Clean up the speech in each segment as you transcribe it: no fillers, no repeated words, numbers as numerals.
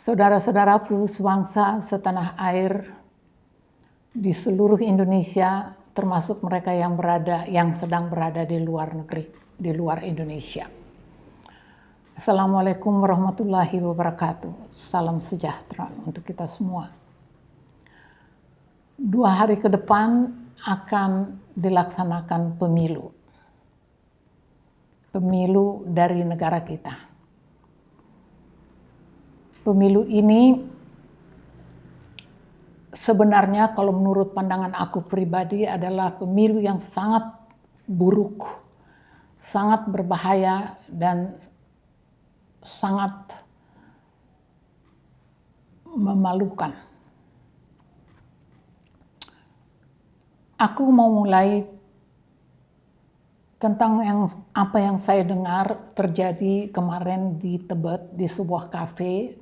Saudara-saudaraku sebangsa setanah air di seluruh Indonesia, termasuk mereka yang sedang berada di luar negeri, di luar Indonesia. Assalamualaikum warahmatullahi wabarakatuh. Salam sejahtera untuk kita semua. 2 hari ke depan akan dilaksanakan pemilu. Pemilu dari negara kita. Pemilu ini sebenarnya kalau menurut pandangan aku pribadi adalah pemilu yang sangat buruk, sangat berbahaya dan sangat memalukan. Aku mau mulai tentang apa yang saya dengar terjadi kemarin di Tebet, di sebuah kafe,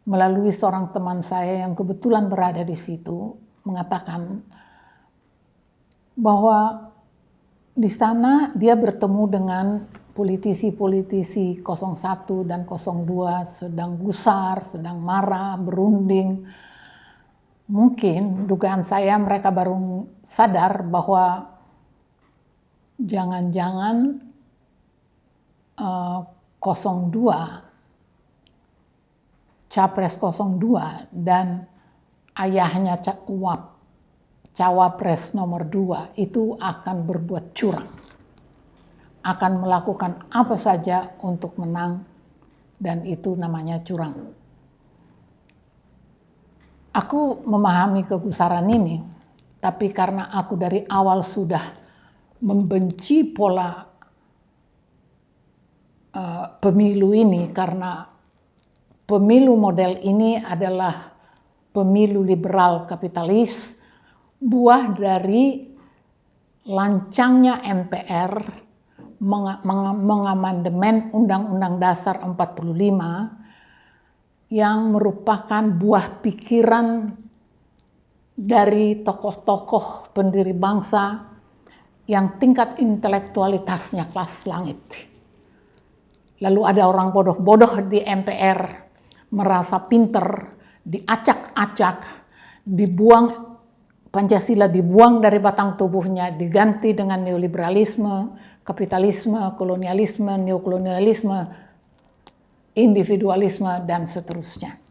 melalui seorang teman saya yang kebetulan berada di situ, mengatakan bahwa di sana dia bertemu dengan politisi-politisi 01 dan 02 sedang gusar, sedang marah, berunding. Mungkin dugaan saya mereka baru sadar bahwa jangan-jangan 02, Capres 02 dan ayahnya Cawapres nomor 2 itu akan berbuat curang. Akan melakukan apa saja untuk menang dan itu namanya curang. Aku memahami kegusaran ini, tapi karena aku dari awal sudah membenci pola pemilu ini karena pemilu model ini adalah pemilu liberal kapitalis, buah dari lancangnya MPR mengamandemen Undang-Undang Dasar 45 yang merupakan buah pikiran dari tokoh-tokoh pendiri bangsa yang tingkat intelektualitasnya kelas langit. Lalu ada orang bodoh-bodoh di MPR merasa pinter, diacak-acak, dibuang Pancasila, dibuang dari batang tubuhnya, diganti dengan neoliberalisme, kapitalisme, kolonialisme, neokolonialisme, individualisme, dan seterusnya.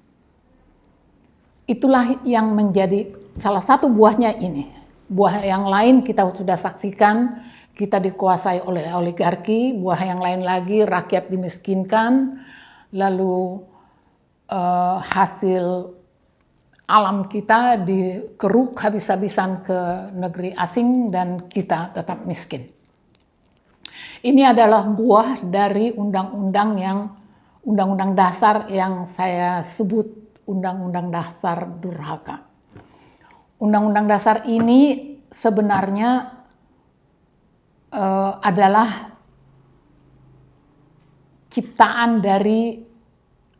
Itulah yang menjadi salah satu buahnya ini. Buah yang lain kita sudah saksikan, kita dikuasai oleh oligarki, buah yang lain lagi rakyat dimiskinkan, lalu hasil alam kita dikeruk habis-habisan ke negeri asing dan kita tetap miskin. Ini adalah buah dari undang-undang dasar yang saya sebut undang-undang dasar durhaka. Undang-undang dasar ini sebenarnya adalah ciptaan dari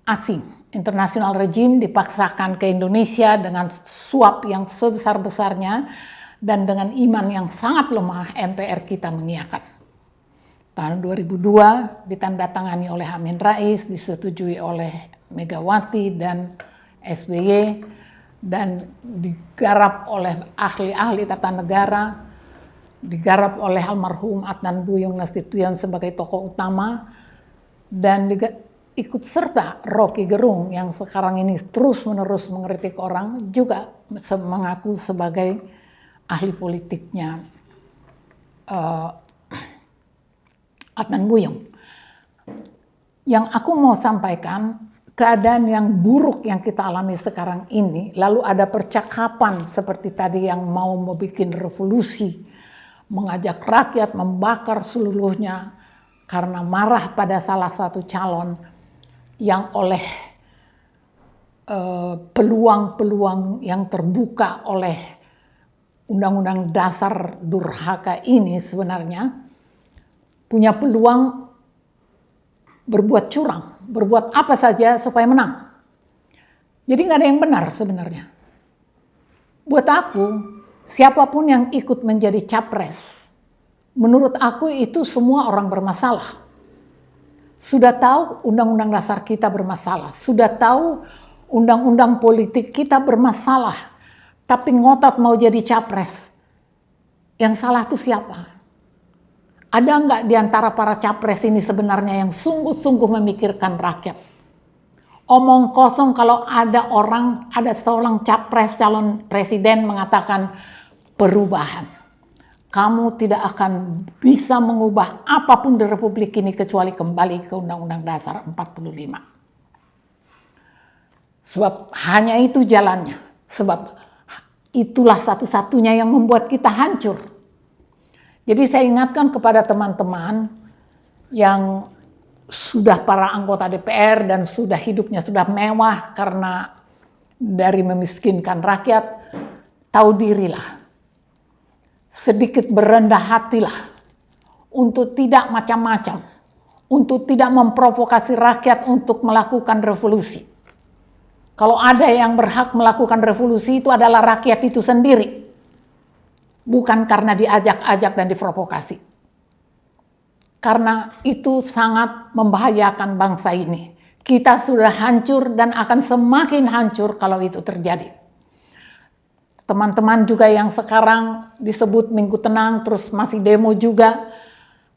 asing. International regime dipaksakan ke Indonesia dengan suap yang sebesar-besarnya dan dengan iman yang sangat lemah MPR kita mengiyakan. Tahun 2002 ditandatangani oleh Amin Rais, disetujui oleh Megawati dan SBY dan digarap oleh ahli-ahli tata negara, digarap oleh almarhum Adnan Duyung Nasution sebagai tokoh utama dan ikut serta Rocky Gerung yang sekarang ini terus-menerus mengkritik orang juga mengaku sebagai ahli politiknya Adnan Duyung. Yang aku mau sampaikan, keadaan yang buruk yang kita alami sekarang ini, lalu ada percakapan seperti tadi yang mau bikin revolusi, mengajak rakyat membakar seluruhnya karena marah pada salah satu calon yang oleh peluang-peluang yang terbuka oleh Undang-Undang Dasar durhaka ini sebenarnya punya peluang berbuat curang, berbuat apa saja supaya menang. Jadi nggak ada yang benar sebenarnya. Buat aku, siapapun yang ikut menjadi capres, menurut aku itu semua orang bermasalah. Sudah tahu undang-undang dasar kita bermasalah, sudah tahu undang-undang politik kita bermasalah, tapi ngotot mau jadi capres. Yang salah tuh siapa? Ada nggak di antara para capres ini sebenarnya yang sungguh-sungguh memikirkan rakyat? Omong kosong kalau ada seorang capres calon presiden mengatakan perubahan. Kamu tidak akan bisa mengubah apapun di Republik ini kecuali kembali ke Undang-Undang Dasar 45. Sebab hanya itu jalannya. Sebab itulah satu-satunya yang membuat kita hancur. Jadi saya ingatkan kepada teman-teman yang sudah para anggota DPR dan sudah hidupnya sudah mewah karena dari memiskinkan rakyat, tahu dirilah. Sedikit berendah hatilah untuk tidak macam-macam, untuk tidak memprovokasi rakyat untuk melakukan revolusi. Kalau ada yang berhak melakukan revolusi itu adalah rakyat itu sendiri, bukan karena diajak-ajak dan diprovokasi. Karena itu sangat membahayakan bangsa ini. Kita sudah hancur dan akan semakin hancur kalau itu terjadi. Teman-teman juga yang sekarang disebut Minggu Tenang terus masih demo juga,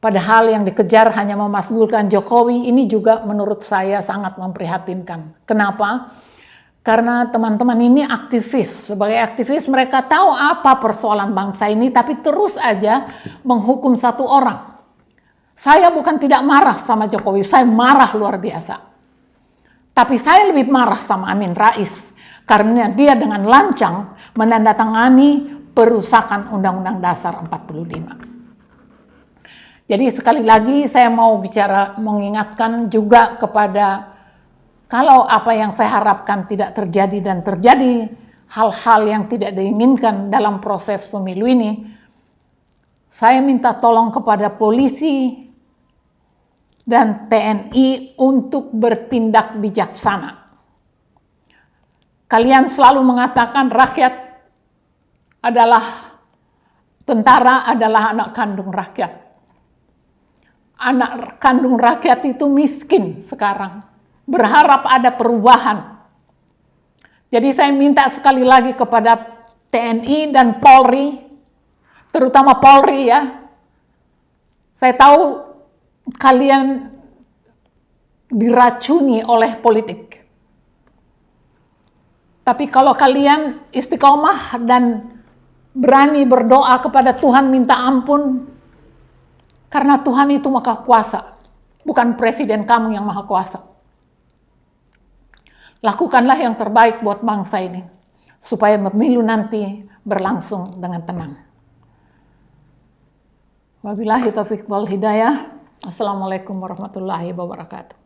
padahal yang dikejar hanya memasgulkan Jokowi, ini juga menurut saya sangat memprihatinkan. Kenapa? Karena teman-teman ini aktivis. Sebagai aktivis mereka tahu apa persoalan bangsa ini, tapi terus aja menghukum satu orang. Saya bukan tidak marah sama Jokowi, saya marah luar biasa. Tapi saya lebih marah sama Amin Rais, karena dia dengan lancang menandatangani perusakan Undang-Undang Dasar 45. Jadi sekali lagi saya mau mengingatkan juga kepada, kalau apa yang saya harapkan tidak terjadi dan terjadi hal-hal yang tidak diinginkan dalam proses pemilu ini, saya minta tolong kepada polisi dan TNI untuk bertindak bijaksana. Kalian selalu mengatakan rakyat adalah, tentara adalah anak kandung rakyat. Anak kandung rakyat itu miskin sekarang, berharap ada perubahan. Jadi saya minta sekali lagi kepada TNI dan Polri, terutama Polri ya. Saya tahu kalian diracuni oleh politik. Tapi kalau kalian istiqomah dan berani berdoa kepada Tuhan minta ampun, karena Tuhan itu maha kuasa, bukan presiden kamu yang maha kuasa. Lakukanlah yang terbaik buat bangsa ini, supaya pemilu nanti berlangsung dengan tenang. Wabillahi taufiq wal hidayah. Assalamualaikum warahmatullahi wabarakatuh.